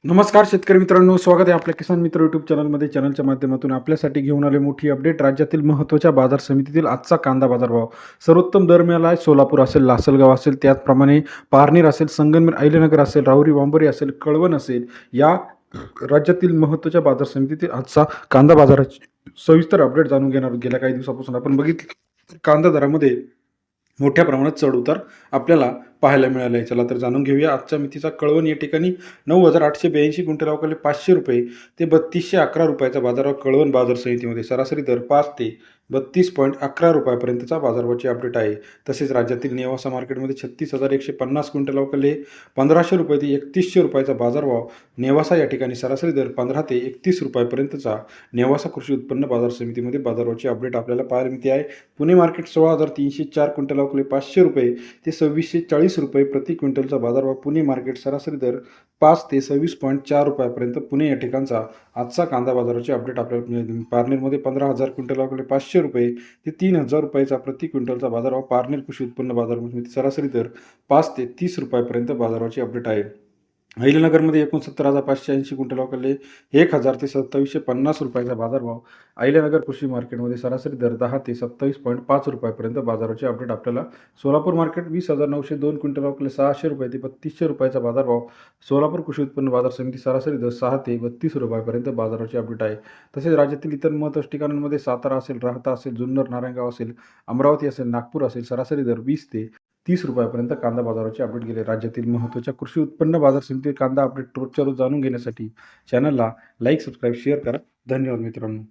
नमस्कार शेतकरी मित्रांनो, स्वागत आहे आपल्या किसान मित्र यूट्यूब चॅनलमध्ये. चॅनलच्या माध्यमातून आपल्यासाठी घेऊन आले मोठी अपडेट. राज्यातील महत्त्वाच्या बाजार समितीतील आजचा कांदा बाजारभाव. सर्वोत्तम दर मिळाला आहे. सोलापूर असेल, लासलगाव असेल, त्याचप्रमाणे पारनेर असेल, संगमनेर, अहिल्यानगर असेल, राहुरी वांबोरी असेल, कळवण असेल, या राज्यातील महत्त्वाच्या बाजार समितीतील आजचा कांदा बाजाराची सविस्तर अपडेट जाणून घेणार. गेल्या काही दिवसापासून आपण बघितलं कांदा दरामध्ये मोठ्या प्रमाणात चढ-उतार आपल्याला पाहायला मिळालं आहे. चला तर जाणून घेऊया. आजच्या मितीचा कळवण या ठिकाणी 9,882 क्विंटल अवकाले ₹500 ते ₹3,211 बाजारभाव कळवण बाजार समितीमध्ये. सरासरी दर 5 ते ₹32.11 पर्यंतचा बाजारभावाची अपडेट आहे. तसेच राज्यातील नेवासा मार्केटमध्ये 36,150 क्विंटल अवकाले ₹1,500 ते ₹3,100 बाजारभाव. नेवासा या ठिकाणी सरासरी दर 15 ते ₹31 पर्यंतचा नेवासा कृषी उत्पन्न बाजार समितीमध्ये बाजारभावाची अपडेट आपल्याला पाहायला मिळते आहे. पुणे मार्केट 16,304 क्विंटल अवकाले ₹500 ते ₹2640 प्रति क्विंटलचा बाजारभाव. पुणे मार्केट सरासरी दर 5 ते ₹26.4 पर्यंत. पुणे या ठिकाणचा आजचा कांदा बाजाराची अपडेट आपल्याला मिळेल. पारनेरमध्ये 15,000 क्विंटल अवकाले ₹500 ते ₹3,000 प्रति क्विंटलचा बाजारभाव. पारनेर कृषी उत्पन्न बाजार समिती सरासरी दर 5 ते ₹30 पर्यंत बाजाराची अपडेट आहे. अहिल्यानगरमध्ये 69,580 क्विंटल अवकाले 1,000 ते ₹2750 बाजारभाव. अहिल्यानगर कृषी मार्केटमध्ये सरासरी दर 10 ते ₹27.5 पर्यंत बाजाराची अपडेट आपल्याला. सोलापूर मार्केट 20,902 क्विंटल अवकाले ₹600 ते ₹3200 बाजारभाव. सोलापूर कृषी उत्पन्न बाजार समिती सरासरी दर 6 ते ₹32 पर्यंत बाजाराची अपडेट आहे. तसेच राज्यातील इतर महत्त्वाच्या ठिकाणांमध्ये सातारा असेल, राहता असेल, जुन्नर, नारायणगाव असेल, अमरावती असेल, नागपूर असेल, सरासरी दर 20 ते ₹30 पर्यंत कांदा बाजाराची अपडेट गेले. राज्यातील महत्त्वाच्या कृषी उत्पन्न बाजार समिती कांदा अपडेट रोजच्या रोज जाणून घेण्यासाठी चॅनलला लाईक, सबस्क्राईब, शेअर करा. धन्यवाद मित्रांनो.